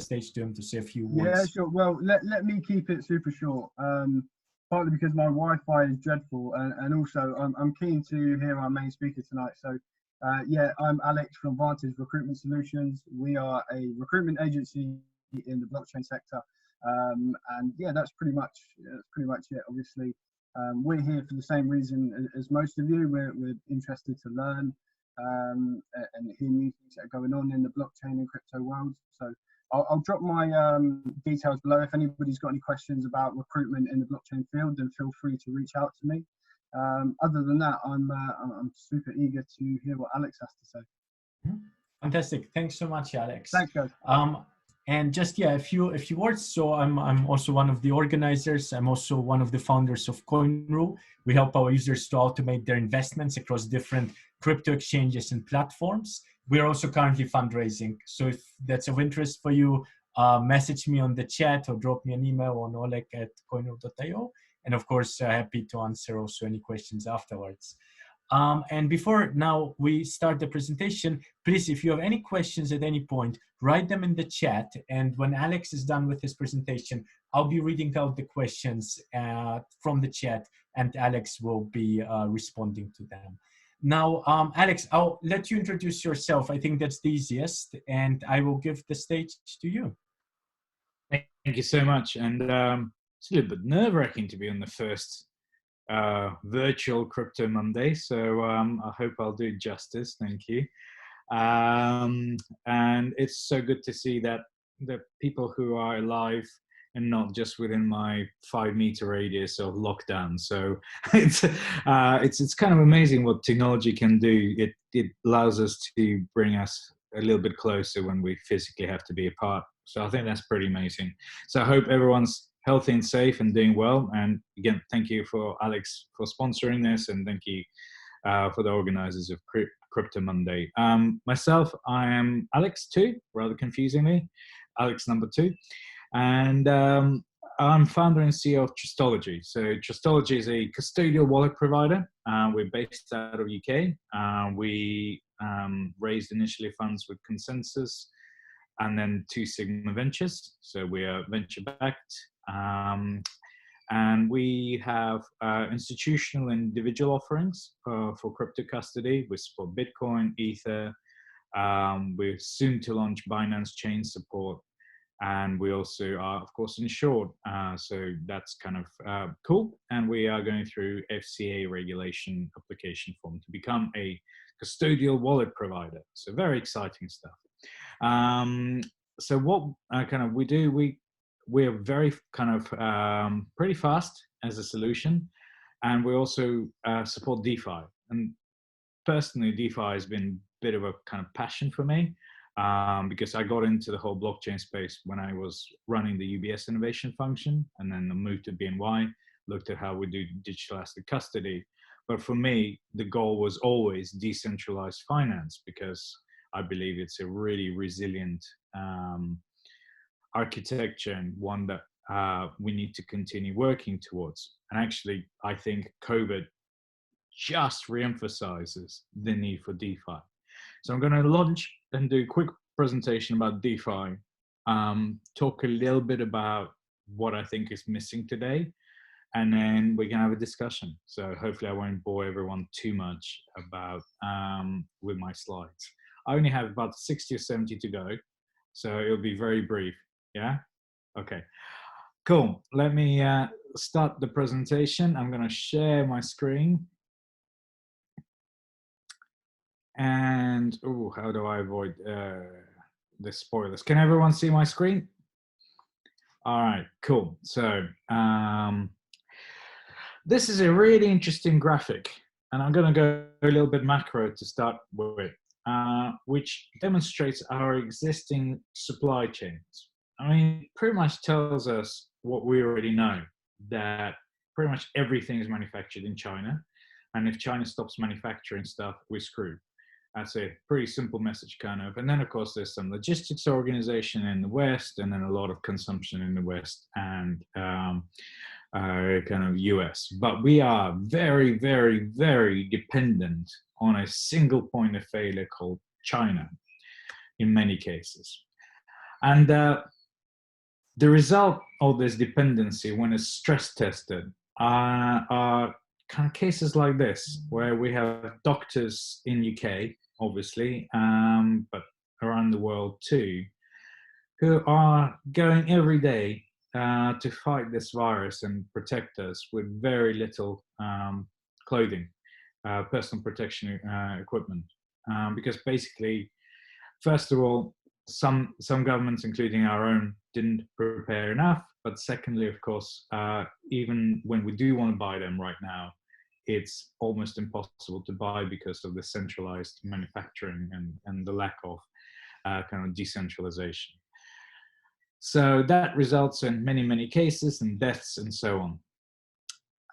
stage to him to say a few Yeah, words. sure. Well, let me keep it super short. Partly because my Wi-Fi is dreadful, and also I'm keen to hear our main speaker tonight. So, yeah, I'm Alex from Vantage Recruitment Solutions. We are a recruitment agency in the blockchain sector, and yeah, that's pretty much it. Obviously, we're here for the same reason as most of you. We're interested to learn and hear new things that are going on in the blockchain and crypto world. So I'll drop my details below. If anybody's got any questions about recruitment in the blockchain field, then feel free to reach out to me. Other than that, I'm super eager to hear what Alex has to say. Fantastic. Thanks so much, Alex. Thanks, guys. And just, yeah, a few words. So I'm also one of the organizers. I'm also one of the founders of CoinRule. We help our users to automate their investments across different crypto exchanges and platforms. We're also currently fundraising. So if that's of interest for you, message me on the chat or drop me an email on oleg@coinrule.io. And of course, happy to answer also any questions afterwards. And before now we start the presentation, please, if you have any questions at any point, write them in the chat. And when Alex is done with his presentation, I'll be reading out the questions from the chat, and Alex will be responding to them. Now, Alex, I'll let you introduce yourself. I think that's the easiest, and I will give the stage to you. Thank you so much. And it's a little bit nerve-wracking to be on the first virtual Crypto Monday, so I hope I'll do it justice. Thank you. And it's so good to see that the people who are alive and not just within my 5-meter radius of lockdown. So it's kind of amazing what technology can do. It allows us to bring us a little bit closer when we physically have to be apart. So I think that's pretty amazing. So I hope everyone's healthy and safe and doing well. And again, thank you for Alex for sponsoring this, and thank you for the organizers of Crypto Monday. Myself, I am Alex 2, rather confusingly, Alex number 2. And I'm founder and CEO of Trustology. So Trustology is a custodial wallet provider. We're based out of UK. We raised initially funds with Consensus and then 2 Sigma Ventures. So we are venture backed. And we have institutional and individual offerings for crypto custody. We support Bitcoin, Ether. We're soon to launch Binance Chain support. And we also are, of course, insured. So that's kind of cool. And we are going through FCA regulation application form to become a custodial wallet provider. So very exciting stuff. So what kind of we do, we're very kind of pretty fast as a solution. And we also support DeFi. And personally, DeFi has been a bit of a kind of passion for me. Because I got into the whole blockchain space when I was running the UBS innovation function, and then I moved to BNY, looked at how we do digital asset custody. But for me, the goal was always decentralized finance, because I believe it's a really resilient architecture, and one that we need to continue working towards. And actually, I think COVID just reemphasizes the need for DeFi. So I'm going to launch and do a quick presentation about DeFi, talk a little bit about what I think is missing today, and then we can have a discussion. So hopefully I won't bore everyone too much about with my slides. I only have about 60 or 70 to go, so it'll be very brief. Yeah? Okay. Cool. Let me start the presentation. I'm going to share my screen. And, oh, how do I avoid the spoilers? Can everyone see my screen? All right, cool. So this is a really interesting graphic, and I'm going to go a little bit macro to start with, which demonstrates our existing supply chains. I mean, it pretty much tells us what we already know, that pretty much everything is manufactured in China. And if China stops manufacturing stuff, we're screwed. That's a pretty simple message, kind of. And then, of course, there's some logistics organization in the West, and then a lot of consumption in the West and kind of US. But we are very, very, very dependent on a single point of failure called China in many cases. And the result of this dependency, when it's stress tested, are kind of cases like this, where we have doctors in UK, obviously, but around the world too, who are going every day to fight this virus and protect us with very little clothing, personal protection equipment, because basically, first of all, some governments, including our own, didn't prepare enough. But secondly, of course, even when we do want to buy them right now, it's almost impossible to buy because of the centralized manufacturing and the lack of kind of decentralization. So that results in many, many cases and deaths and so on.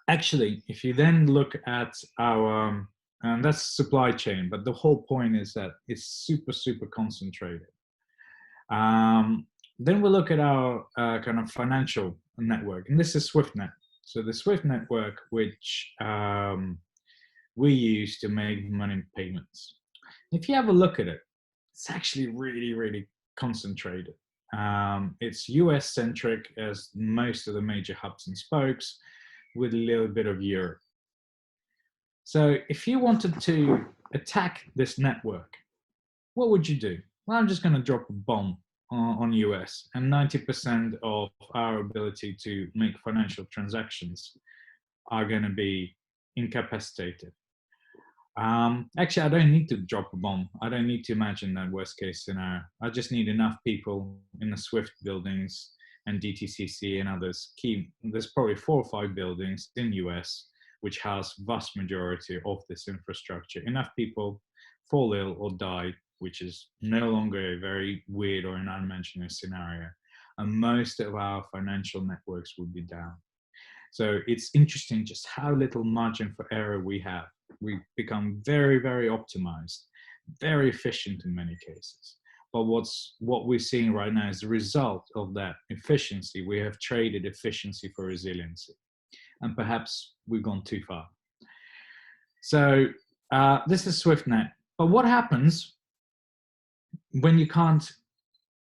Actually, if you then look at our, and that's supply chain, but the whole point is that it's super, super concentrated. Then we look at our kind of financial network, and this is Swiftnet. So the Swift network, which we use to make money payments. If you have a look at it, it's actually really, really concentrated. It's US centric, as most of the major hubs and spokes, with a little bit of Europe. So if you wanted to attack this network, what would you do? Well, I'm just going to drop a bomb on US, and 90% of our ability to make financial transactions are going to be incapacitated. Actually, I don't need to drop a bomb. I don't need to imagine that worst case scenario. I just need enough people in the Swift buildings and DTCC and others. There's probably 4 or 5 buildings in US which house vast majority of this infrastructure. Enough people fall ill or die, which is no longer a very weird or an unmentioned scenario. And most of our financial networks would be down. So it's interesting just how little margin for error we have. We've become very, very optimized, very efficient in many cases. But what we're seeing right now is the result of that efficiency. We have traded efficiency for resiliency. And perhaps we've gone too far. So this is Swiftnet. But what happens when you can't,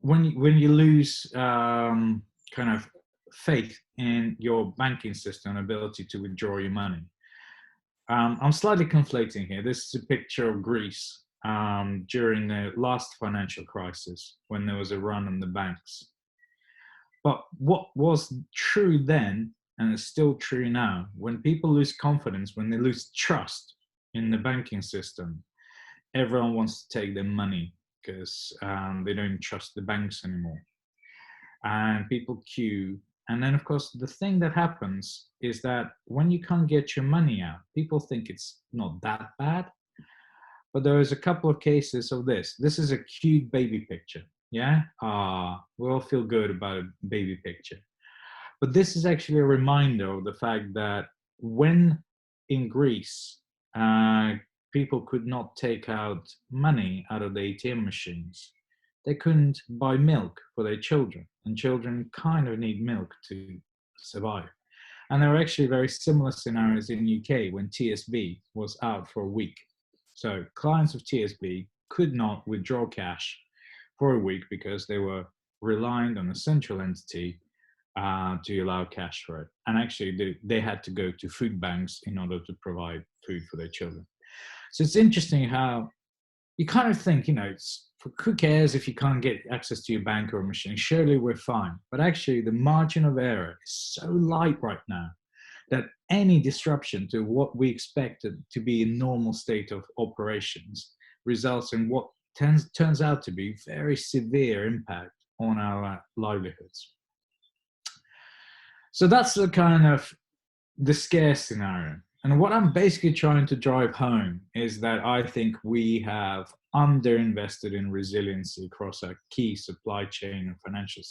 when you lose kind of faith in your banking system and ability to withdraw your money? I'm slightly conflating here. This is a picture of Greece during the last financial crisis, when there was a run on the banks. But what was true then, and is still true now, when people lose confidence, when they lose trust in the banking system, everyone wants to take their money because they don't trust the banks anymore. And people queue. And then, of course, the thing that happens is that when you can't get your money out, people think it's not that bad. But there is a couple of cases of this. This is a cute baby picture. Yeah? We all feel good about a baby picture. But this is actually a reminder of the fact that when in Greece, people could not take out money out of the ATM machines, they couldn't buy milk for their children, and children kind of need milk to survive. And there are actually very similar scenarios in the UK when TSB was out for a week. So clients of TSB could not withdraw cash for a week because they were reliant on a central entity to allow cash for it. And actually they had to go to food banks in order to provide food for their children. So it's interesting how you kind of think, you know, who cares if you can't get access to your bank or a machine? Surely we're fine. But actually, the margin of error is so light right now that any disruption to what we expected to be a normal state of operations results in what turns out to be very severe impact on our livelihoods. So that's the kind of the scare scenario. And what I'm basically trying to drive home is that I think we have underinvested in resiliency across our key supply chain and financial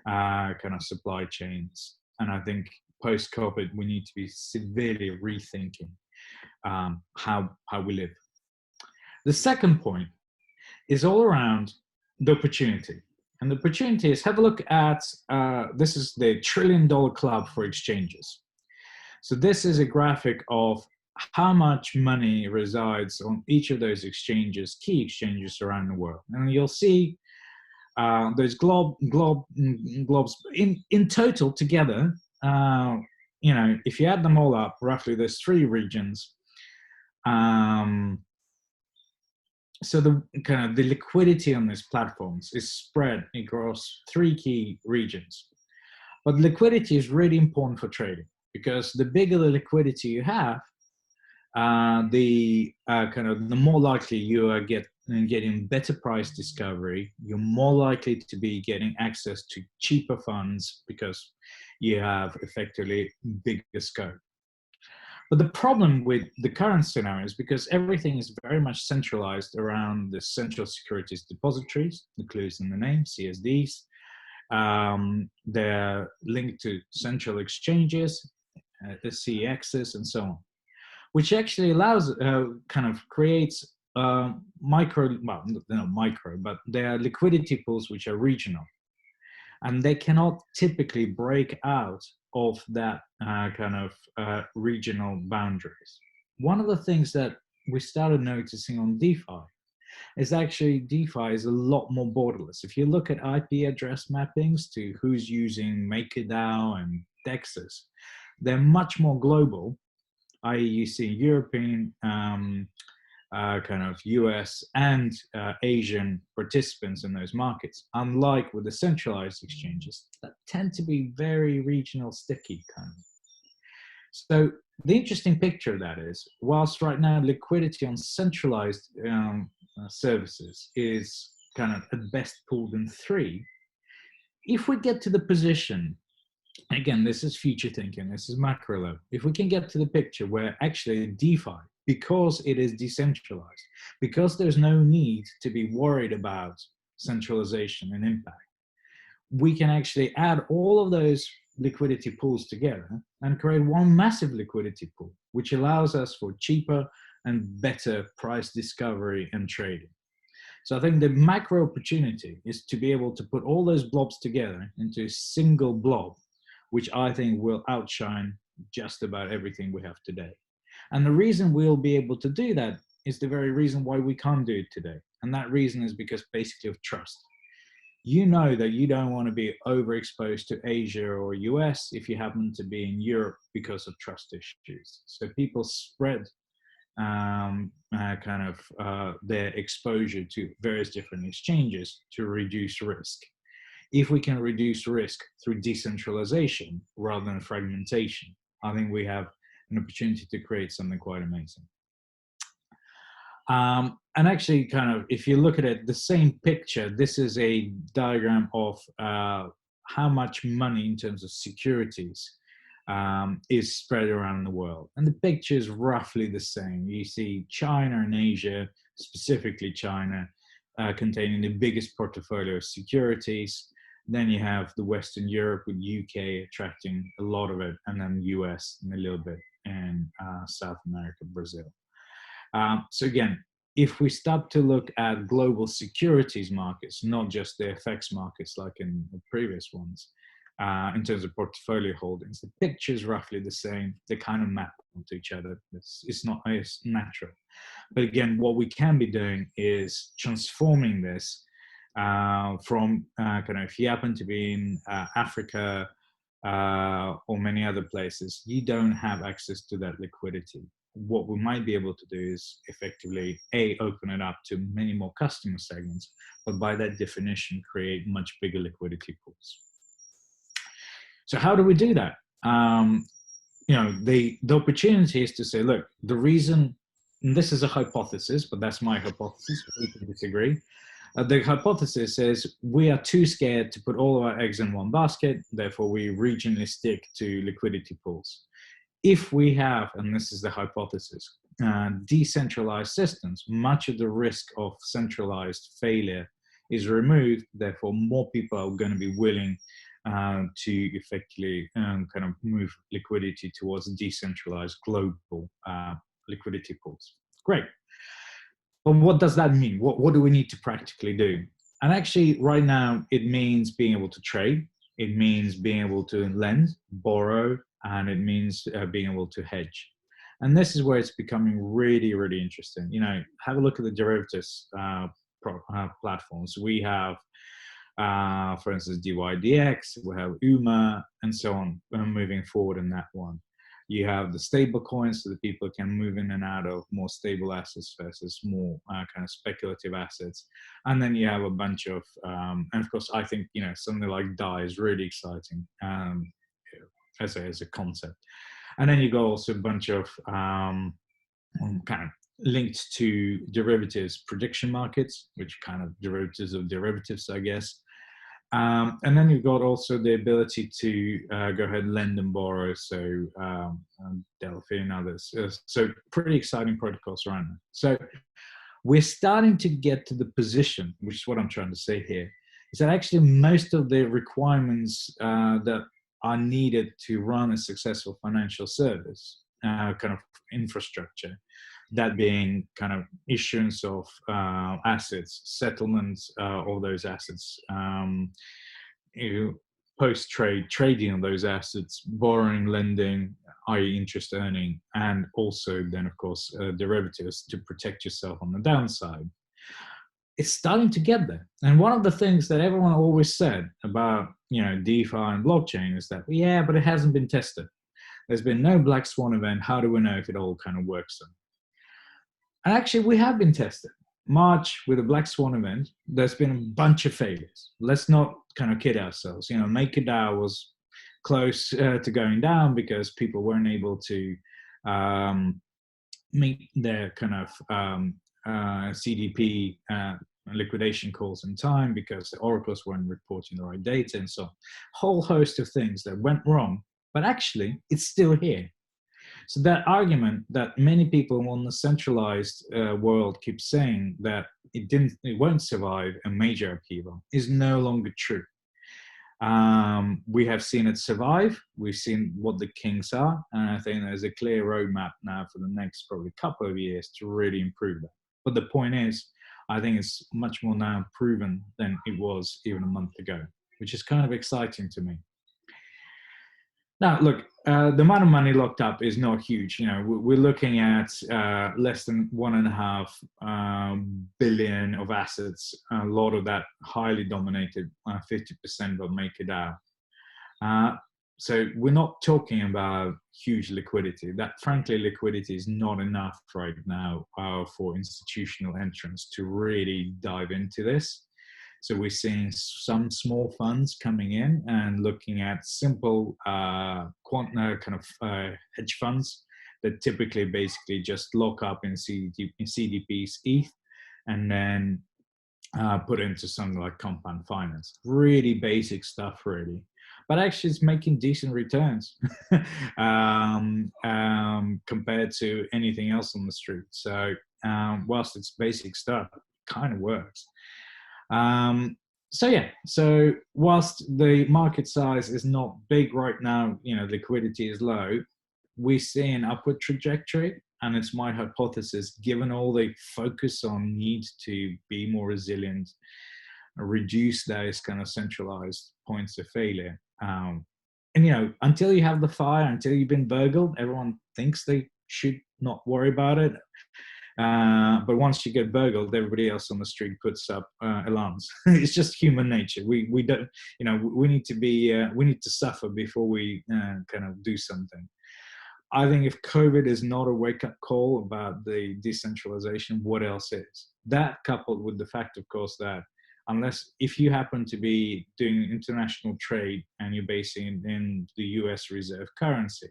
kind of supply chains. And I think post-COVID, we need to be severely rethinking how we live. The second point is all around the opportunity. And the opportunity is, have a look at, this is the $1 trillion club for exchanges. So this is a graphic of how much money resides on each of those exchanges, key exchanges around the world. And you'll see those globs in total together, if you add them all up, roughly there's 3 regions. So the kind of the liquidity on these platforms is spread across 3 key regions. But liquidity is really important for trading, because the bigger the liquidity you have, the more likely you are getting better price discovery. You're more likely to be getting access to cheaper funds because you have effectively bigger scope. But the problem with the current scenario is because everything is very much centralized around the central securities depositories, the clues in the name, CSDs. They're linked to central exchanges, the CEXs, and so on, which actually allows, creates micro, well, not micro, but they are liquidity pools which are regional. And they cannot typically break out of that regional boundaries. One of the things that we started noticing on DeFi is actually DeFi is a lot more borderless. If you look at IP address mappings to who's using MakerDAO and DEXs, they're much more global, i.e. you see European, US and Asian participants in those markets, unlike with the centralized exchanges that tend to be very regional, sticky kind of. So the interesting picture of that is, whilst right now liquidity on centralized services is kind of at best pooled in 3, if we get to the position, again, this is future thinking, this is macro level, if we can get to the picture where actually DeFi, because it is decentralized, because there's no need to be worried about centralization and impact, we can actually add all of those liquidity pools together and create one massive liquidity pool, which allows us for cheaper and better price discovery and trading. So I think the macro opportunity is to be able to put all those blobs together into a single blob, which I think will outshine just about everything we have today. And the reason we'll be able to do that is the very reason why we can't do it today. And that reason is because basically of trust. You know that you don't want to be overexposed to Asia or US if you happen to be in Europe because of trust issues. So people spread their exposure to various different exchanges to reduce risk. If we can reduce risk through decentralization rather than fragmentation, I think we have an opportunity to create something quite amazing. And actually, if you look at it, the same picture, this is a diagram of how much money in terms of securities is spread around the world. And the picture is roughly the same. You see China and Asia, specifically China, containing the biggest portfolio of securities. Then you have the Western Europe with UK attracting a lot of it, and then US and a little bit in South America, Brazil. So again, if we start to look at global securities markets, not just the FX markets like in the previous ones, in terms of portfolio holdings, the picture is roughly the same. They kind of map onto each other. It's natural. But again, what we can be doing is transforming this from if you happen to be in Africa or many other places, you don't have access to that liquidity. What we might be able to do is effectively, open it up to many more customer segments, but by that definition, create much bigger liquidity pools. So how do we do that? The opportunity is to say, look, the reason, and this is a hypothesis, but that's my hypothesis, we can disagree. The hypothesis is we are too scared to put all of our eggs in one basket, therefore we regionally stick to liquidity pools. If we have, and this is the hypothesis, decentralized systems, much of the risk of centralized failure is removed, therefore more people are going to be willing to effectively move liquidity towards decentralized global liquidity pools. Great. But what does that mean? What do we need to practically do? And actually, right now, it means being able to trade. It means being able to lend, borrow, and it means being able to hedge. And this is where it's becoming really, really interesting. Have a look at the derivatives platforms. We have For instance, DYDX, we have UMA, and so on, moving forward in that one. You have the stable coins, so that people can move in and out of more stable assets versus more kind of speculative assets. And then you have a bunch of, and of course, I think, something like DAI is really exciting as a concept. And then you got also a bunch of kind of linked to derivatives prediction markets, which kind of derivatives of derivatives, I guess. And then you've got also the ability to go ahead and lend and borrow, so Delphi and others. So pretty exciting protocols around that. So we're starting to get to the position, which is what I'm trying to say here, is that actually most of the requirements that are needed to run a successful financial service, kind of infrastructure, that being kind of issuance of assets, settlements of those assets, post-trade, trading of those assets, borrowing, lending, i.e. interest earning, and also then, of course, derivatives to protect yourself on the downside. It's starting to get there. And one of the things that everyone always said about, DeFi and blockchain is that, yeah, but it hasn't been tested. There's been no black swan event. How do we know if it all kind of works? And actually, we have been tested. March with a black swan event, there's been a bunch of failures. Let's not kind of kid ourselves. MakerDAO was close to going down because people weren't able to meet their kind of CDP liquidation calls in time because the oracles weren't reporting the right data and so on. Whole host of things that went wrong, but actually, it's still here. So that argument that many people in the centralized world keep saying that it won't survive a major upheaval is no longer true. We have seen it survive. We've seen what the kinks are, and I think there's a clear roadmap now for the next probably couple of years to really improve that. But the point is, I think it's much more now proven than it was even a month ago, which is kind of exciting to me. Now, look, the amount of money locked up is not huge. We're looking at less than 1.5 billion of assets. A lot of that highly dominated, 50% of MakerDAO. So we're not talking about huge liquidity. That, frankly, liquidity is not enough right now for institutional entrants to really dive into this. So we're seeing some small funds coming in and looking at simple hedge funds that typically basically just lock up in CDP's ETH and then put into something like compound finance. Really basic stuff, really. But actually it's making decent returns compared to anything else on the street. So whilst it's basic stuff, it kind of works. So whilst the market size is not big right now, liquidity is low, we see an upward trajectory, and it's my hypothesis, given all the focus on need to be more resilient, reduce those kind of centralized points of failure. And until you have the fire, until you've been burgled, everyone thinks they should not worry about it. But once you get burgled, everybody else on the street puts up alarms. It's just human nature. We don't, we need to suffer before we kind of do something. I think if COVID is not a wake-up call about the decentralization, what else is? That coupled with the fact, of course, that if you happen to be doing international trade and you're basing in the US reserve currency,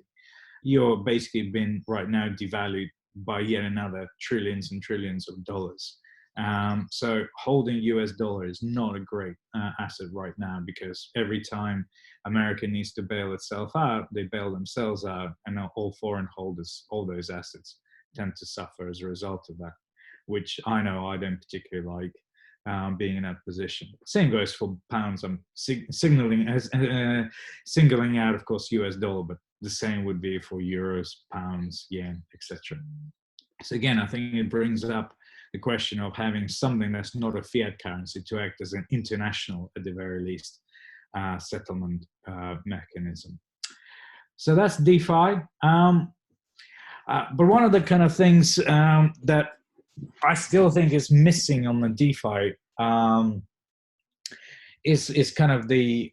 you're basically been right now devalued by yet another trillions and trillions of dollars. So holding US dollar is not a great asset right now, because every time America needs to bail itself out, they bail themselves out, and all foreign holders, all those assets tend to suffer as a result of that, which I know I don't particularly like being in that position. Same goes for pounds. I'm singling out, of course, US dollar, but the same would be for euros, pounds, yen, etc. So again, I think it brings up the question of having something that's not a fiat currency to act as an international, at the very least, settlement mechanism. So that's DeFi. But one of the kind of things that I still think is missing on the DeFi is kind of the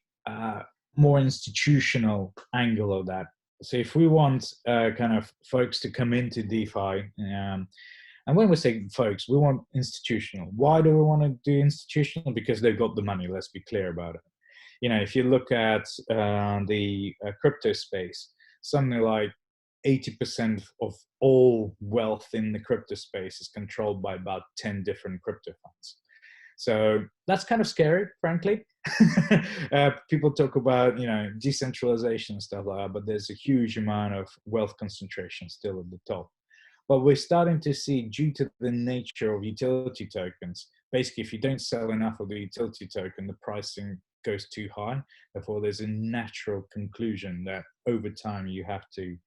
more institutional angle of that. So if we want kind of folks to come into DeFi, and when we say folks, we want institutional. Why do we want to do institutional? Because they've got the money. Let's be clear about it. You know, if you look at the crypto space, something like 80% of all wealth in the crypto space is controlled by about 10 different crypto funds. So that's kind of scary, frankly. People talk about, you know, decentralization and stuff like that, but there's a huge amount of wealth concentration still at the top. But we're starting to see, due to the nature of utility tokens, basically if you don't sell enough of the utility token, the pricing goes too high. Therefore, there's a natural conclusion that over time you have to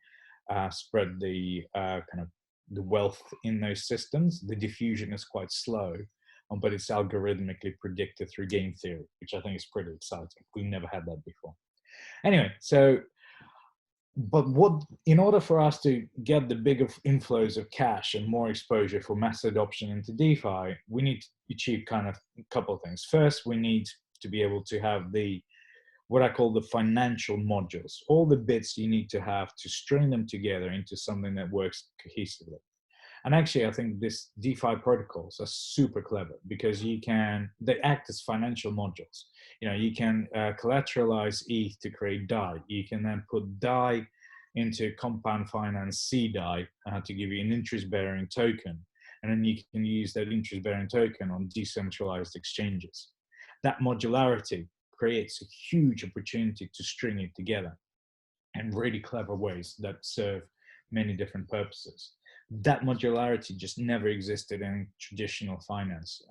spread the kind of the wealth in those systems. The diffusion is quite slow, but it's algorithmically predicted through game theory, which I think is pretty exciting. We've never had that before. Anyway, so, but what, in order for us to get the bigger inflows of cash and more exposure for mass adoption into DeFi, we need to achieve kind of a couple of things. First, we need to be able to have the, what I call the financial modules, all the bits you need to have to string them together into something that works cohesively. And actually, I think this DeFi protocols are super clever because you can, they act as financial modules. You know, you can collateralize ETH to create DAI. You can then put DAI into compound finance CDAI to give you an interest-bearing token. And then you can use that interest-bearing token on decentralized exchanges. That modularity creates a huge opportunity to string it together in really clever ways that serve many different purposes. That modularity just never existed in traditional finance,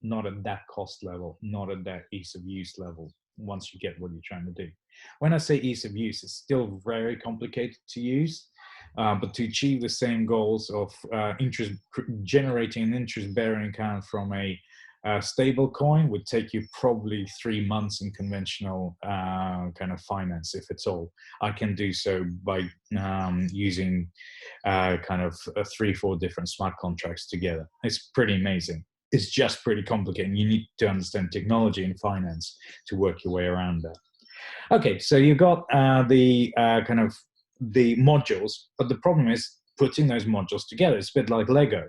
not at that cost level, not at that ease of use level, once you get what you're trying to do. When I say ease of use, it's still very complicated to use, but to achieve the same goals of generating an interest-bearing account from a stable coin would take you probably 3 months in conventional kind of finance, if it's all. I can do so by using kind of 3-4 different smart contracts together. It's pretty amazing. It's just pretty complicated. You need to understand technology and finance to work your way around that. Okay, so you've got the kind of the modules, but the problem is putting those modules together. It's a bit like Lego.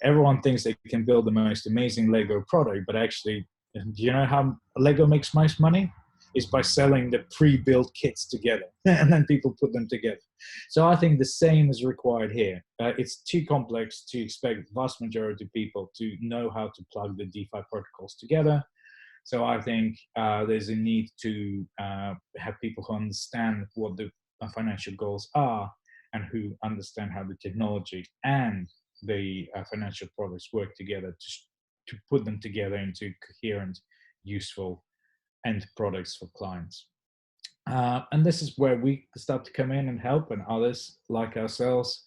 Everyone thinks they can build the most amazing Lego product, but actually, do you know how Lego makes most money? It's by selling the pre-built kits together, and then people put them together. So I think the same is required here. It's too complex to expect the vast majority of people to know how to plug the DeFi protocols together. So I think there's a need to have people who understand what the financial goals are and who understand how the technology and the financial products work together to put them together into coherent, useful end products for clients. And this is where we start to come in and help, and others like ourselves,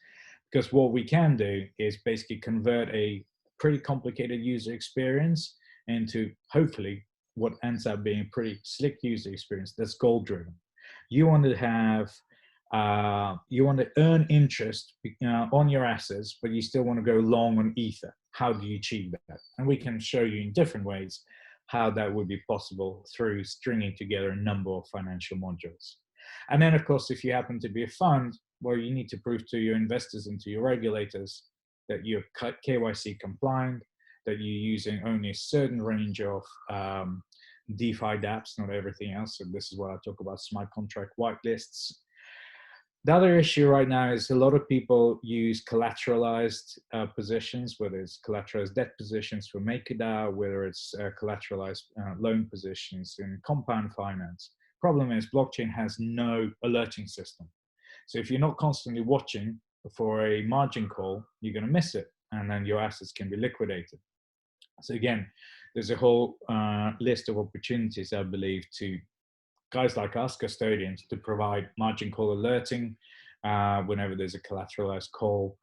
because what we can do is basically convert a pretty complicated user experience into hopefully what ends up being a pretty slick user experience that's goal driven. You want to have you want to earn interest on your assets, but you still want to go long on Ether. How do you achieve that? And we can show you in different ways how that would be possible through stringing together a number of financial modules. And then, of course, if you happen to be a fund, well, you need to prove to your investors and to your regulators that you're KYC compliant, that you're using only a certain range of DeFi dApps, not everything else. So this is what I talk about, smart contract whitelists. The other issue right now is a lot of people use collateralized positions, whether it's collateralized debt positions for MakerDAO, whether it's collateralized loan positions in compound finance. Problem is blockchain has no alerting system. So if you're not constantly watching for a margin call, you're going to miss it, and then your assets can be liquidated. So again, there's a whole list of opportunities, I believe, to guys like us, custodians, to provide margin call alerting whenever there's a collateralized call.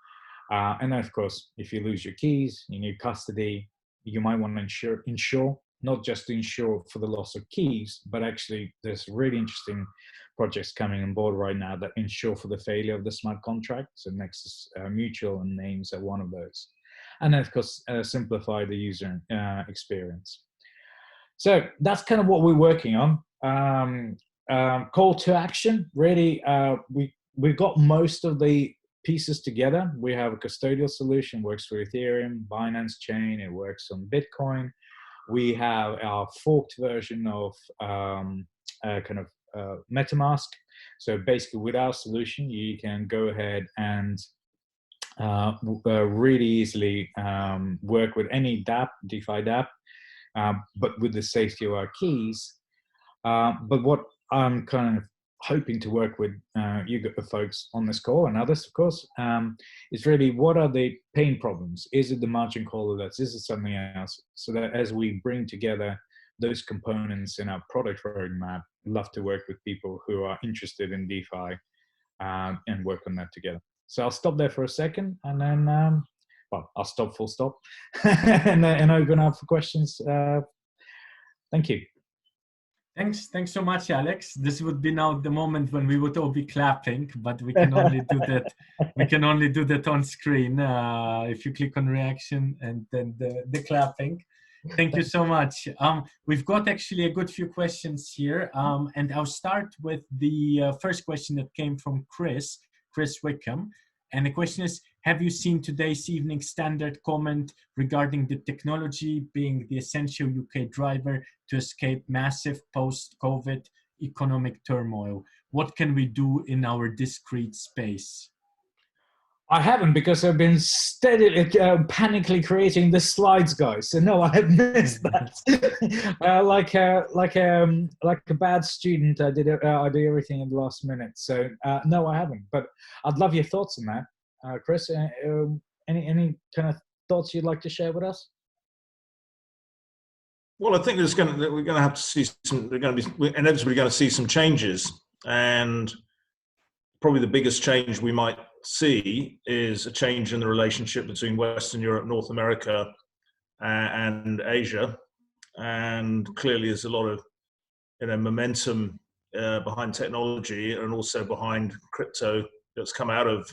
And then, of course, if you lose your keys, you need custody, you might want to insure, not just to insure for the loss of keys, but actually there's really interesting projects coming on board right now that insure for the failure of the smart contract. So Nexus Mutual and Names are one of those. And then, of course, simplify the user experience. So that's kind of what we're working on. Call to action, really, we've got most of the pieces together. We have a custodial solution, works for Ethereum, Binance Chain, it works on Bitcoin. We have our forked version of MetaMask. So basically with our solution, you can go ahead and really easily work with any DApp, DeFi DApp, but with the safety of our keys. But what I'm kind of hoping to work with you folks on this call and others, of course, is really what are the pain problems? Is it the margin call alerts? Is it something else? So that as we bring together those components in our product roadmap, love to work with people who are interested in DeFi and work on that together. So I'll stop there for a second and then, well, I'll stop full stop and open up for questions. Thank you. Thanks so much, Alex. This would be now the moment when we would all be clapping, but we can only do that. We can only do that on screen. If you click on reaction and then the clapping. Thank you so much. We've got actually a good few questions here, and I'll start with the first question that came from Chris Wickham. And the question is, have you seen today's Evening Standard comment regarding the technology being the essential UK driver to escape massive post-COVID economic turmoil? What can we do in our discrete space? I haven't, because I've been steadily, panically creating the slides, guys. So no, I have missed that. Like a bad student, I do everything at the last minute. So no, I haven't. But I'd love your thoughts on that, Chris. Any kind of thoughts you'd like to share with us? Well, I think we're going to have to see some. We're inevitably going to see some changes, and probably the biggest change we might see is a change in the relationship between Western Europe, North America, and Asia. And clearly, there's a lot of momentum behind technology and also behind crypto that's come out of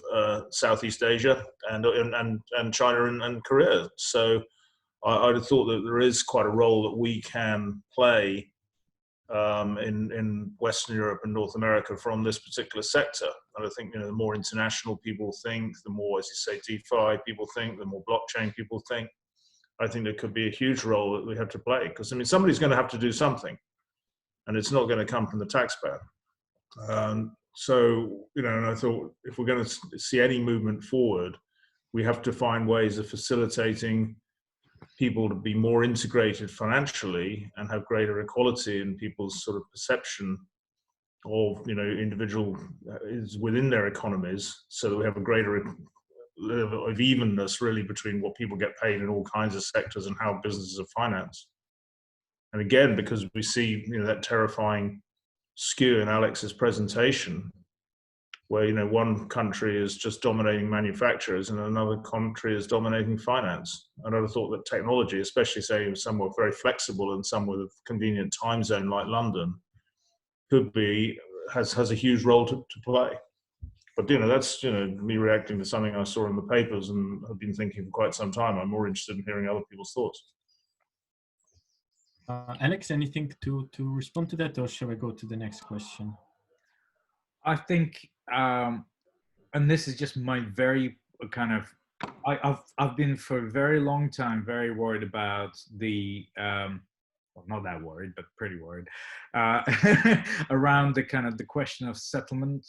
Southeast Asia and China and Korea. So I'd have thought that there is quite a role that we can play in Western Europe and North America from this particular sector. And I think, the more international people think, the more, as you say, DeFi people think, the more blockchain people think, I think there could be a huge role that we have to play. Because, somebody's going to have to do something, and it's not going to come from the taxpayer. So, and I thought if we're going to see any movement forward, we have to find ways of facilitating people to be more integrated financially and have greater equality in people's sort of perception of, individual is within their economies, so that we have a greater level of evenness really between what people get paid in all kinds of sectors and how businesses are financed. And again, because we see, that terrifying skew in Alex's presentation, where one country is just dominating manufacturers and another country is dominating finance. And I'd have thought that technology, especially say somewhere very flexible and somewhere with a convenient time zone like London, has a huge role to play. But that's me reacting to something I saw in the papers and have been thinking for quite some time. I'm more interested in hearing other people's thoughts. Alex, anything to respond to that, or shall I go to the next question? I think, and this is just my very kind of, I've been for a very long time very worried about the, well, not that worried, but pretty worried, around the kind of the question of settlement,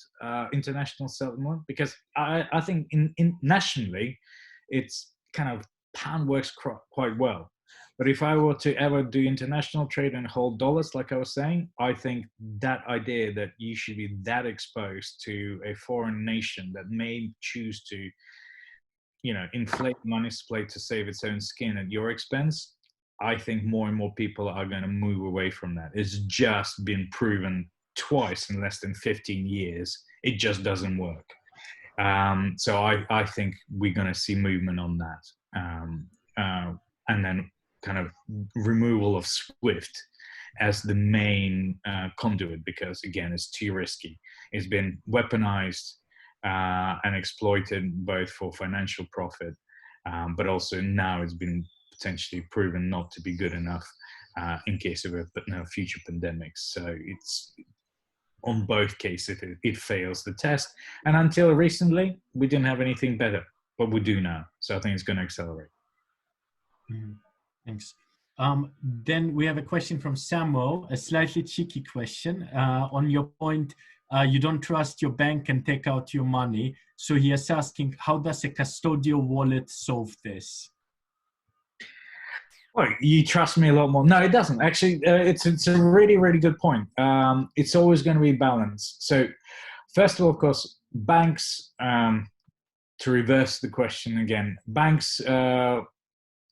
international settlement, because I think nationally, it's kind of pound works quite well. But if I were to ever do international trade and hold dollars, like I was saying, I think that idea that you should be that exposed to a foreign nation that may choose to, inflate money supply to save its own skin at your expense, I think more and more people are going to move away from that. It's just been proven twice in less than 15 years. It just doesn't work. So I think we're going to see movement on that. And then kind of removal of Swift as the main conduit, because again, it's too risky. It's been weaponized and exploited both for financial profit, but also now it's been potentially proven not to be good enough in case of future pandemics. So it's on both cases, it fails the test. And until recently, we didn't have anything better, but we do now. So I think it's going to accelerate. Thanks. Then we have a question from Samuel, a slightly cheeky question. On your point, you don't trust your bank and take out your money. So he is asking, how does a custodial wallet solve this? Well, you trust me a lot more. No, it doesn't. Actually, it's a really, really good point. It's always going to be balanced. So first of all, of course, banks, to reverse the question again, banks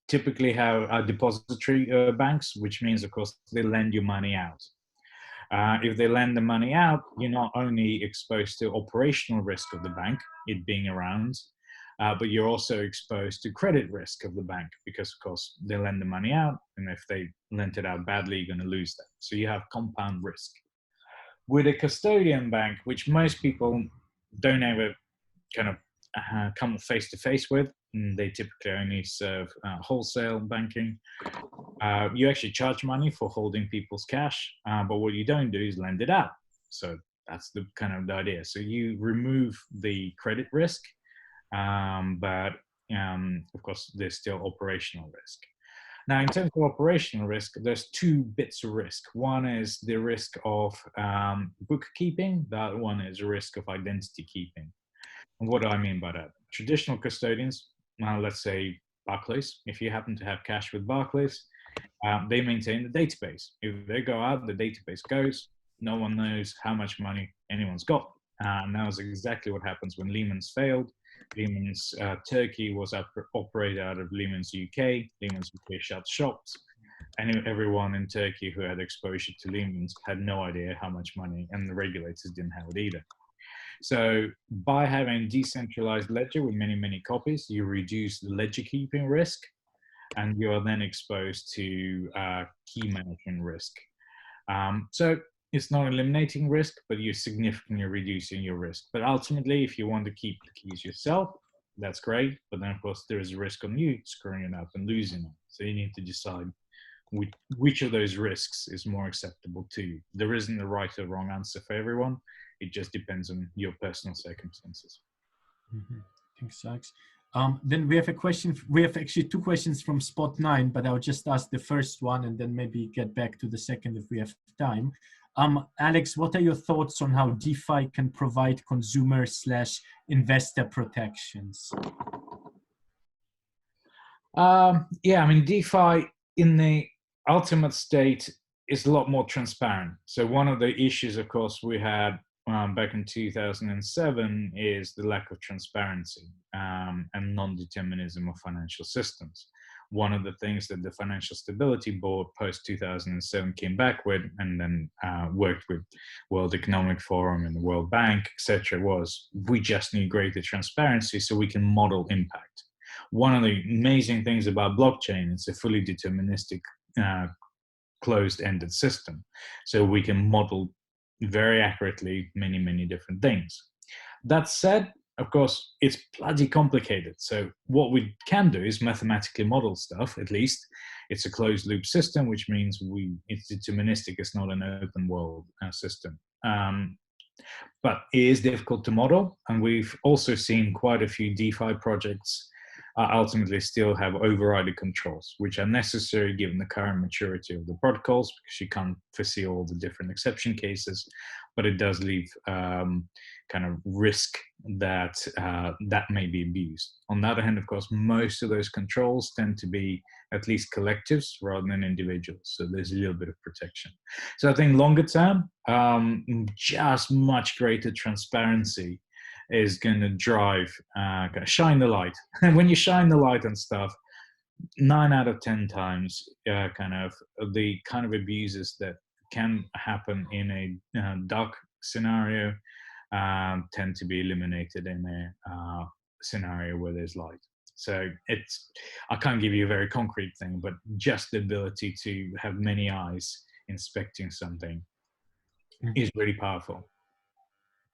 typically have depository banks, which means, of course, they lend you money out. If they lend the money out, you're not only exposed to operational risk of the bank, it being around, but you're also exposed to credit risk of the bank because, of course, they lend the money out, and if they lent it out badly, you're going to lose that. So you have compound risk. With a custodian bank, which most people don't ever kind of come face to face with, and they typically only serve wholesale banking, you actually charge money for holding people's cash, but what you don't do is lend it out. So that's the kind of the idea. So you remove the credit risk, but of course there's still operational risk. Now, in terms of operational risk, there's two bits of risk. One is the risk of bookkeeping. The other one is the risk of identity keeping. And what do I mean by that? Traditional custodians, let's say Barclays, if you happen to have cash with Barclays, they maintain the database. If they go out, the database goes. No one knows how much money anyone's got. And that was exactly what happens when Lehman's failed. Lehman's Turkey was operated out of Lehman's UK. Lehman's UK shut shops. And everyone in Turkey who had exposure to Lehman's had no idea how much money, and the regulators didn't have it either. So by having decentralized ledger with many, many copies, you reduce the ledger keeping risk, and you are then exposed to key management risk. So it's not eliminating risk, but you're significantly reducing your risk. But ultimately, if you want to keep the keys yourself, that's great. But then, of course, there is a risk on you screwing it up and losing it. So you need to decide which of those risks is more acceptable to you. There isn't a right or wrong answer for everyone. It just depends on your personal circumstances. Thanks, Alex. Then we have a question. We have actually two questions from Spot9, but I'll just ask the first one and then maybe get back to the second if we have time. Alex, what are your thoughts on how DeFi can provide consumer/investor protections? Yeah, I mean, DeFi in the ultimate state is a lot more transparent. So one of the issues, of course, we had back in 2007 is the lack of transparency and non-determinism of financial systems. One of the things that the Financial Stability Board post-2007 came back with, and then worked with World Economic Forum and the World Bank, etc., was we just need greater transparency so we can model impact. One of the amazing things about blockchain, it's a fully deterministic closed-ended system. So we can model very accurately many, many different things. That said, of course, it's bloody complicated. So what we can do is mathematically model stuff, at least. It's a closed loop system, which means it's deterministic. It's not an open world system. But it is difficult to model. And we've also seen quite a few DeFi projects ultimately still have overriding controls, which are necessary given the current maturity of the protocols, because you can't foresee all the different exception cases, but it does leave kind of risk that that may be abused. On the other hand, of course, most of those controls tend to be at least collectives rather than individuals. So there's a little bit of protection. So I think longer term, just much greater transparency is going to drive, shine the light. And when you shine the light on stuff, 9 out of 10 times, the kind of abuses that can happen in a dark scenario tend to be eliminated in a scenario where there's light. So I can't give you a very concrete thing, but just the ability to have many eyes inspecting something is really powerful.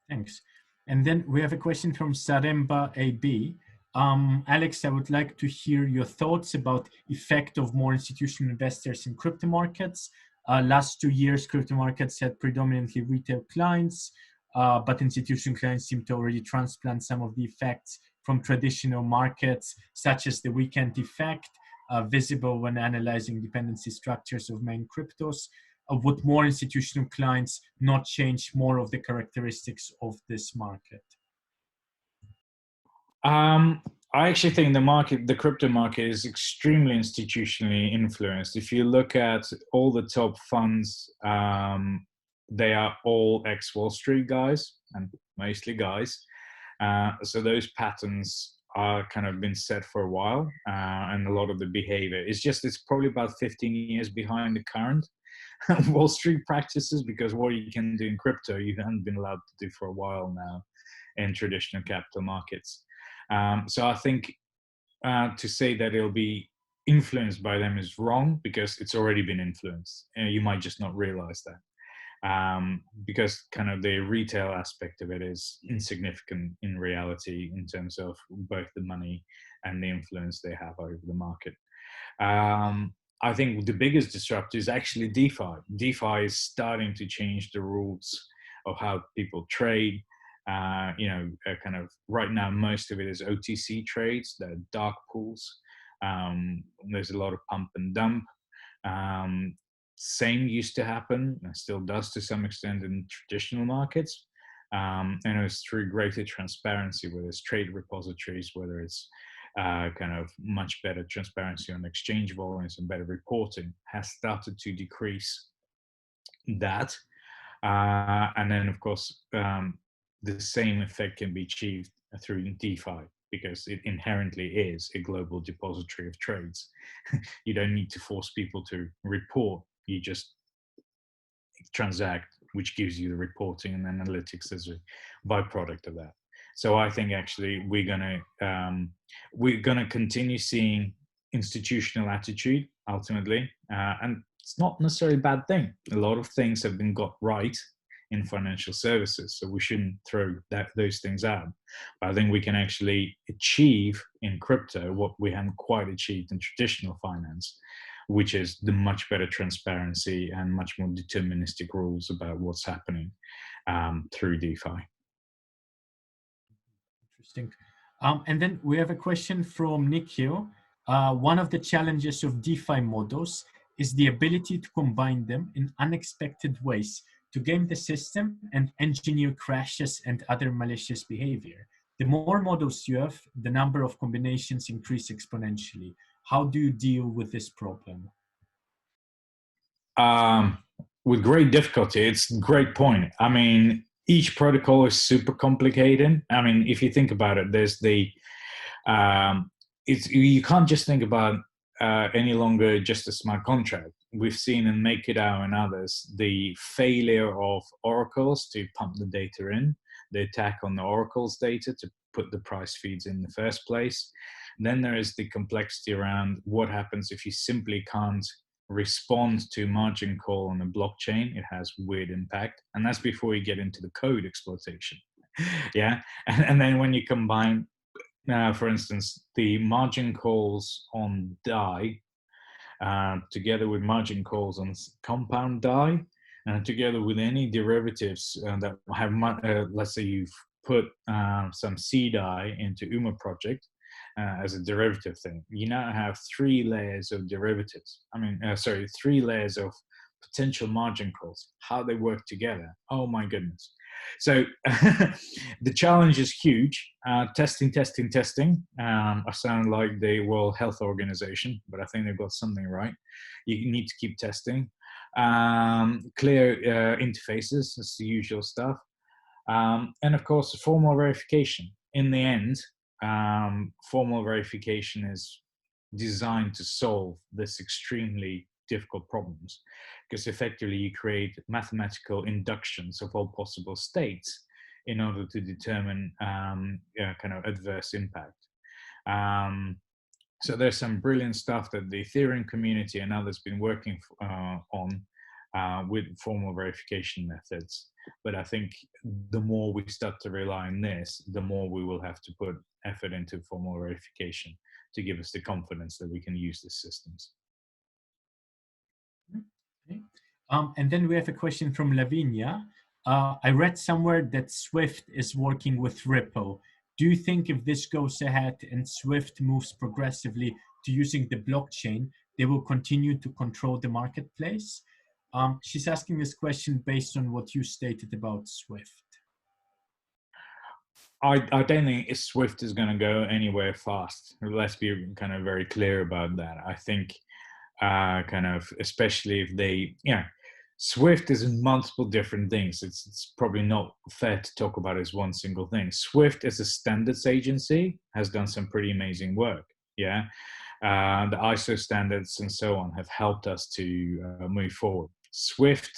Thanks. And then we have a question from Saremba AB. Alex, I would like to hear your thoughts about effect of more institutional investors in crypto markets. Last 2 years, crypto markets had predominantly retail clients, but institutional clients seem to already transplant some of the effects from traditional markets, such as the weekend effect, visible when analyzing dependency structures of main cryptos. Would more institutional clients not change more of the characteristics of this market? I actually think the crypto market is extremely institutionally influenced. If you look at all the top funds, they are all ex-Wall Street guys, and mostly guys. So those patterns are kind of been set for a while, and a lot of the behavior it's probably about 15 years behind the current Wall Street practices, because what you can do in crypto, you haven't been allowed to do for a while now in traditional capital markets. So I think to say that it'll be influenced by them is wrong, because it's already been influenced. You might just not realize that. Because kind of the retail aspect of it is insignificant in reality in terms of both the money and the influence they have over the market. I think the biggest disruptor is actually DeFi. DeFi is starting to change the rules of how people trade. Kind of right now, most of it is OTC trades, the dark pools. There's a lot of pump and dump. Same used to happen, and still does to some extent in traditional markets. And it's through greater transparency, whether it's trade repositories, whether it's kind of much better transparency on exchange volumes and better reporting, has started to decrease that. And then, of course, the same effect can be achieved through DeFi, because it inherently is a global depository of trades. You don't need to force people to report, you just transact, which gives you the reporting and analytics as a byproduct of that. So I think actually we're gonna continue seeing institutional attitude ultimately, and it's not necessarily a bad thing. A lot of things have been got right in financial services, so we shouldn't throw those things out. But I think we can actually achieve in crypto what we haven't quite achieved in traditional finance, which is the much better transparency and much more deterministic rules about what's happening through DeFi. Interesting. And then we have a question from Nikhil. One of the challenges of DeFi models is the ability to combine them in unexpected ways to game the system and engineer crashes and other malicious behavior. The more models you have, the number of combinations increase exponentially. How do you deal with this problem? With great difficulty. It's a great point. I mean, each protocol is super complicated. I mean, if you think about it, there's you can't just think about any longer just a smart contract. We've seen in MakerDAO and others the failure of oracles to pump the data in, the attack on the oracle's data to put the price feeds in the first place. And then there is the complexity around what happens if you simply can't respond to margin call on a blockchain. It has weird impact, and that's before you get into the code exploitation. Yeah, and then when you combine, for instance, the margin calls on DAI together with margin calls on compound DAI, and together with any derivatives that have, let's say you've put some CDAI into UMA project as a derivative thing, you now have 3 layers of derivatives. Three layers of potential margin calls, how they work together. Oh my goodness. So the challenge is huge. Testing. I sound like the World Health Organization, but I think they've got something right. You need to keep testing. Clear interfaces, that's the usual stuff. And of course, formal verification. In the end, formal verification is designed to solve this extremely difficult problems, because effectively you create mathematical inductions of all possible states in order to determine kind of adverse impact. So there's some brilliant stuff that the Ethereum community and others been working on with formal verification methods. But I think the more we start to rely on this, the more we will have to put effort into formal verification to give us the confidence that we can use these systems. Okay. And then we have a question from Lavinia. I read somewhere that Swift is working with Ripple. Do you think if this goes ahead and Swift moves progressively to using the blockchain, they will continue to control the marketplace? She's asking this question based on what you stated about Swift. I don't think Swift is going to go anywhere fast. Let's be kind of very clear about that. I think kind of, especially if they, Swift is multiple different things. It's probably not fair to talk about it as one single thing. Swift as a standards agency has done some pretty amazing work. Yeah. The ISO standards and so on have helped us to move forward. Swift,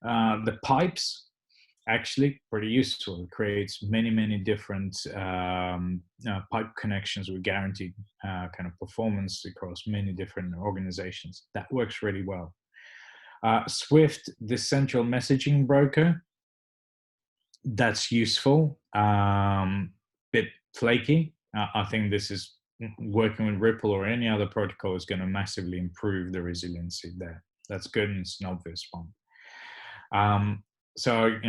the pipes, actually pretty useful. It creates many different pipe connections with guaranteed kind of performance across many different organizations. That works really well. Swift, the central messaging broker, that's useful. Bit flaky. I think this is working with Ripple or any other protocol is going to massively improve the resiliency there. That's good, and it's an obvious one. So,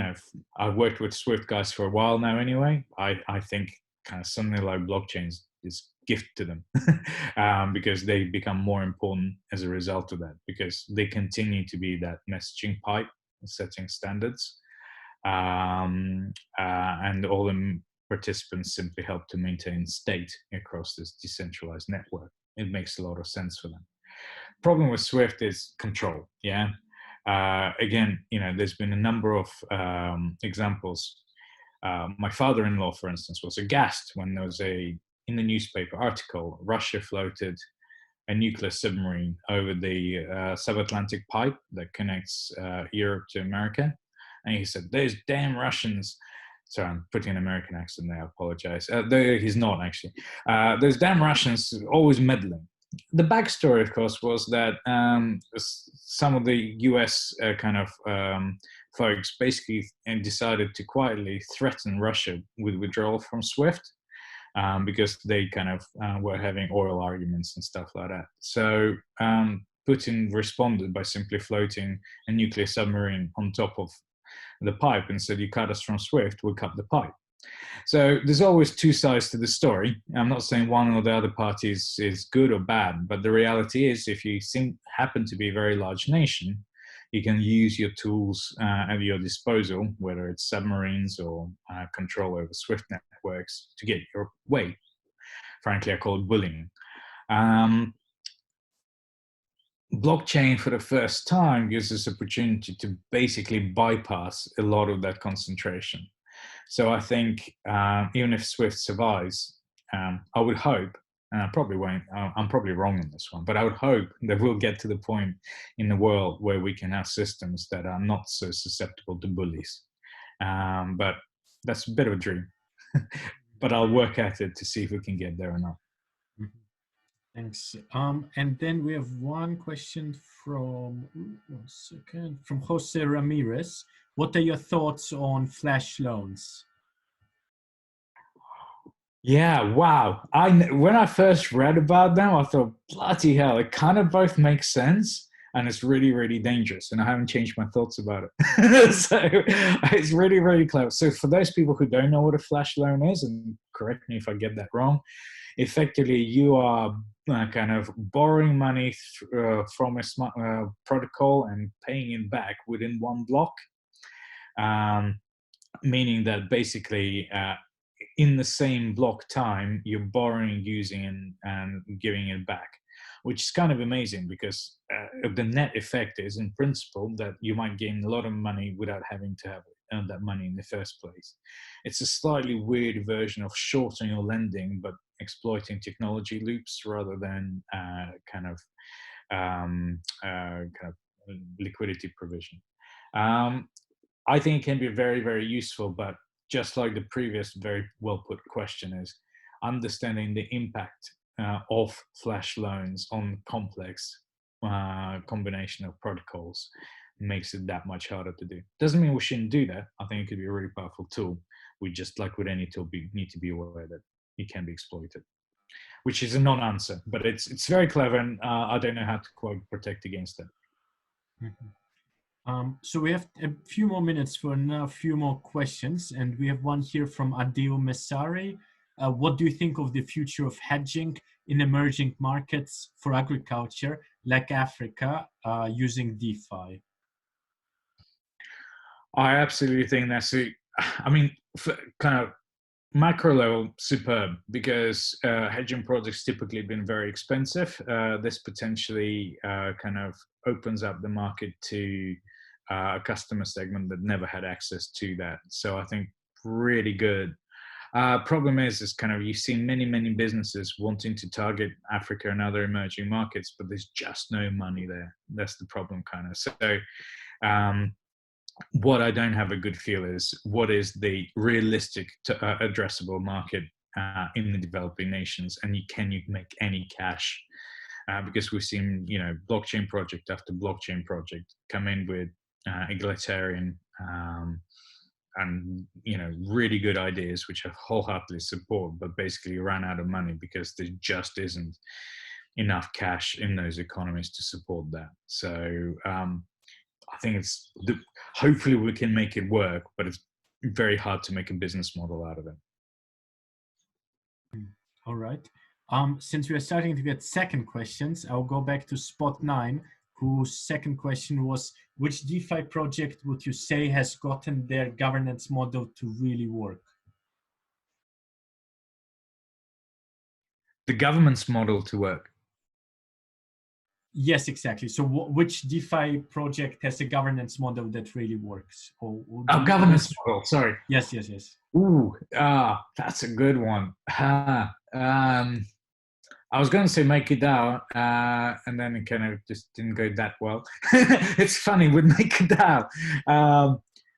I've worked with Swift guys for a while now anyway. I think kind of something like blockchains is gift to them because they become more important as a result of that, because they continue to be that messaging pipe setting standards. And all the participants simply help to maintain state across this decentralized network. It makes a lot of sense for them. Problem with Swift is control, again, there's been a number of examples. My father-in-law, for instance, was aghast when there was in the newspaper article, Russia floated a nuclear submarine over the sub-Atlantic pipe that connects Europe to America. And he said, "Those damn Russians." Sorry, I'm putting an American accent there, I apologize. He's not actually. Those damn Russians always meddling. The backstory, of course, was that some of the US folks basically decided to quietly threaten Russia with withdrawal from SWIFT because they kind of were having oil arguments and stuff like that. So Putin responded by simply floating a nuclear submarine on top of the pipe and said, "You cut us from SWIFT, we'll cut the pipe." So there's always two sides to the story. I'm not saying one or the other party is good or bad, but the reality is if you happen to be a very large nation, you can use your tools at your disposal, whether it's submarines or control over SWIFT networks, to get your way. Frankly, I call it bullying. Blockchain for the first time gives us opportunity to basically bypass a lot of that concentration. So I think even if Swift survives, I would hope, and I probably won't, I'm probably wrong on this one, but I would hope that we'll get to the point in the world where we can have systems that are not so susceptible to bullies. But that's a bit of a dream, but I'll work at it to see if we can get there or not. Thanks. And then we have one question from Jose Ramirez. What are your thoughts on flash loans? Yeah, wow. When I first read about them, I thought, bloody hell, it kind of both makes sense and it's really dangerous. And I haven't changed my thoughts about it. So it's really clever. So for those people who don't know what a flash loan is, and correct me if I get that wrong, effectively you are kind of borrowing money from a smart protocol and paying it back within one block, meaning that basically in the same block time you're borrowing, using, and giving it back, which is kind of amazing because the net effect is in principle that you might gain a lot of money without having to have earned that money in the first place. It's a slightly weird version of shorting or lending, but exploiting technology loops rather than kind of liquidity provision. I think it can be very useful, but just like the previous very well put question is, understanding the impact of flash loans on complex combination of protocols makes it that much harder to do. Doesn't mean we shouldn't do that. I think it could be a really powerful tool. We just, like with any tool, need to be aware that it can be exploited, which is a non-answer, but it's very clever, and I don't know how to quite protect against it. So we have a few more minutes for a few more questions, and we have one here from Adeo Messari. What do you think of the future of hedging in emerging markets for agriculture, like Africa, using DeFi? I absolutely think that's kind of macro level, superb, because hedging projects typically been very expensive. This potentially kind of opens up the market to a customer segment that never had access to that. So I think really good. Problem is kind of, you've seen many businesses wanting to target Africa and other emerging markets, but there's just no money there. That's the problem, kind of. So what I don't have a good feel is, what is the realistic addressable market in the developing nations, and can you make any cash? Because we've seen, blockchain project after blockchain project come in with egalitarian and really good ideas, which I wholeheartedly support, but basically ran out of money because there just isn't enough cash in those economies to support that. So I think hopefully we can make it work, but it's very hard to make a business model out of it. All right. Since we are starting to get second questions, I'll go back to Spot9, whose second question was, which DeFi project would you say has gotten their governance model to really work? The government's model to work. Yes, exactly. So which DeFi project has a governance model that really works? Governance model, sorry. Yes. Ooh, that's a good one. I was going to say MakerDAO, and then it kind of just didn't go that well. It's funny with MakerDAO.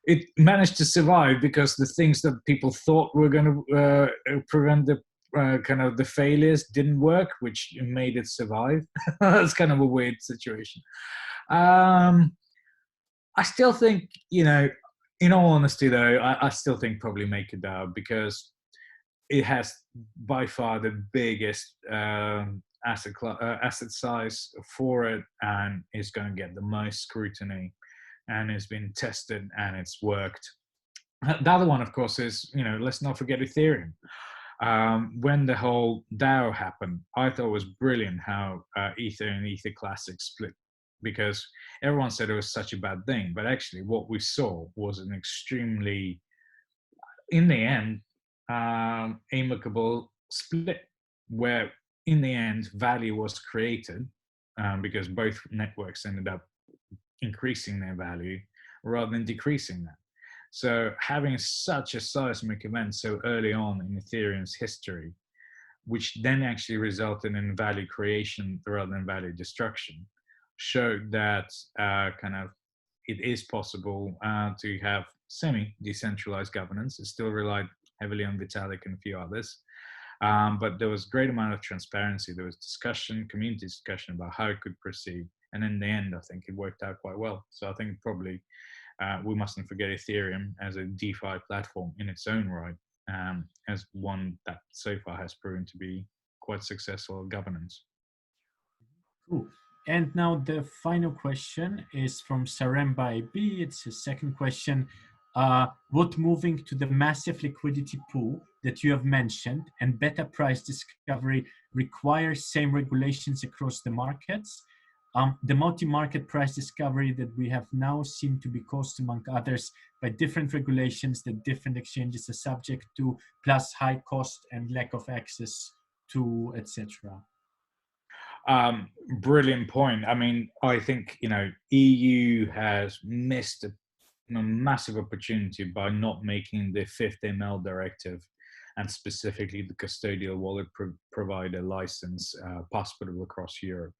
It managed to survive because the things that people thought were going to prevent the kind of the failures didn't work, which made it survive. That's kind of a weird situation. I still think, in all honesty though, I still think probably MakerDAO, because it has by far the biggest asset size for it, and is going to get the most scrutiny, and it's been tested and it's worked. The other one, of course, is, let's not forget Ethereum. When the whole DAO happened, I thought it was brilliant how Ether and Ether Classic split, because everyone said it was such a bad thing, but actually what we saw was an extremely, in the end, amicable split, where in the end value was created, because both networks ended up increasing their value rather than decreasing that. So having such a seismic event so early on in Ethereum's history, which then actually resulted in value creation rather than value destruction, showed that kind of it is possible to have semi-decentralized governance. It still relied heavily on Vitalik and a few others, but there was a great amount of transparency. There was discussion, community discussion about how it could proceed, and in the end, I think it worked out quite well. So I think probably we mustn't forget Ethereum as a DeFi platform in its own right, as one that so far has proven to be quite successful governance. Cool. And now the final question is from Saremba B. It's his second question. Would moving to the massive liquidity pool that you have mentioned and better price discovery require same regulations across the markets? The multi-market price discovery that we have now seem to be caused, among others, by different regulations that different exchanges are subject to, plus high cost and lack of access to, etc. Brilliant point. I mean, I think, EU has missed a massive opportunity by not making the 5th ML directive, and specifically the custodial wallet provider license, passportable across Europe.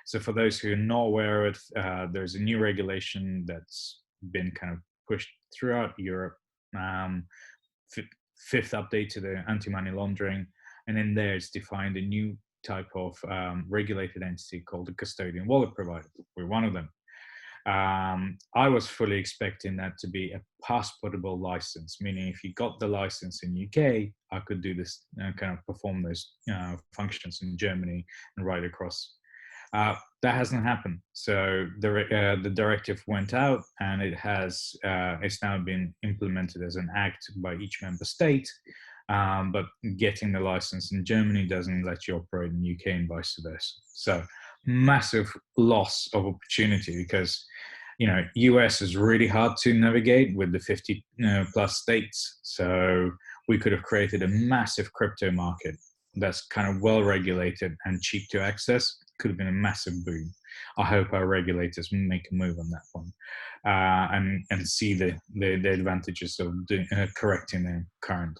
So for those who are not aware of it, there's a new regulation that's been kind of pushed throughout Europe, 5th update to the anti-money laundering, and in there it's defined a new type of regulated entity called the custodian wallet provider. We're one of them. I was fully expecting that to be a passportable license, meaning if you got the license in UK, I could do this kind of perform those functions in Germany and right across. That hasn't happened. So the directive went out, and it's now been implemented as an act by each member state. But getting the license in Germany doesn't let you operate in UK and vice versa. So massive loss of opportunity, because US is really hard to navigate with the 50 plus states. So we could have created a massive crypto market that's kind of well regulated and cheap to access. Could have been a massive boom. I hope our regulators make a move on that one, and see the advantages of correcting the current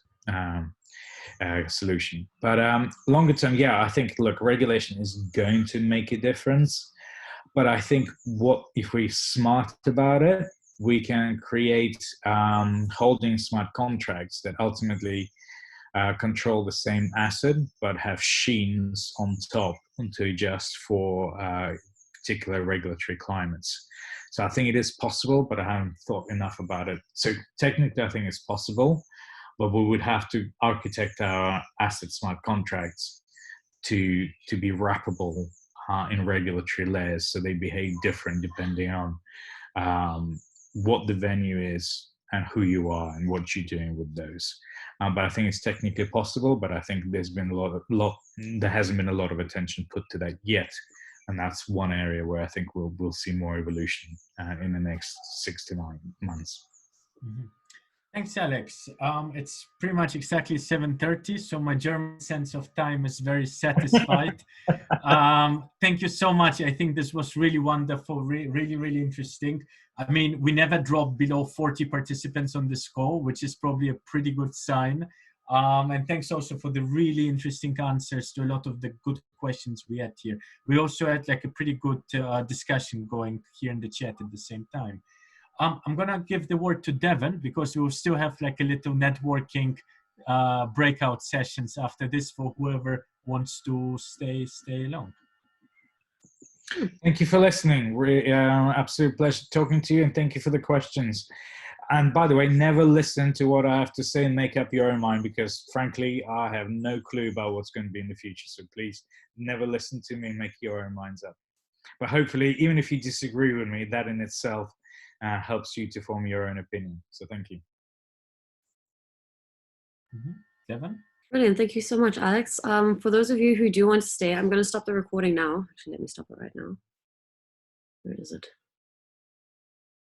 solution. But longer term, yeah, I think, look, regulation is going to make a difference. But I think if we're smart about it, we can create holding smart contracts that ultimately control the same asset, but have sheens on top to adjust for particular regulatory climates. So I think it is possible, but I haven't thought enough about it. So technically, I think it's possible, but we would have to architect our asset smart contracts to be wrappable in regulatory layers, so they behave different depending on what the venue is and who you are and what you're doing with those. But I think it's technically possible, but I think there's been there hasn't been a lot of attention put to that yet. And that's one area where I think we'll see more evolution in the next 6 to 9 months. Mm-hmm. Thanks, Alex. It's pretty much exactly 7:30, so my German sense of time is very satisfied. Thank you so much. I think this was really wonderful, really, really interesting. I mean, we never dropped below 40 participants on this call, which is probably a pretty good sign. And thanks also for the really interesting answers to a lot of the good questions we had here. We also had like a pretty good discussion going here in the chat at the same time. I'm gonna give the word to Devon, because we will still have like a little networking breakout sessions after this for whoever wants to stay along. Thank you for listening. Absolute pleasure talking to you, and thank you for the questions. And by the way, never listen to what I have to say and make up your own mind, because frankly, I have no clue about what's going to be in the future. So please never listen to me and make your own minds up. But hopefully, even if you disagree with me, that in itself helps you to form your own opinion. So thank you. Mm-hmm. Devon? Brilliant. Thank you so much, Alex. For those of you who do want to stay, I'm going to stop the recording now. Actually, let me stop it right now. Where is it?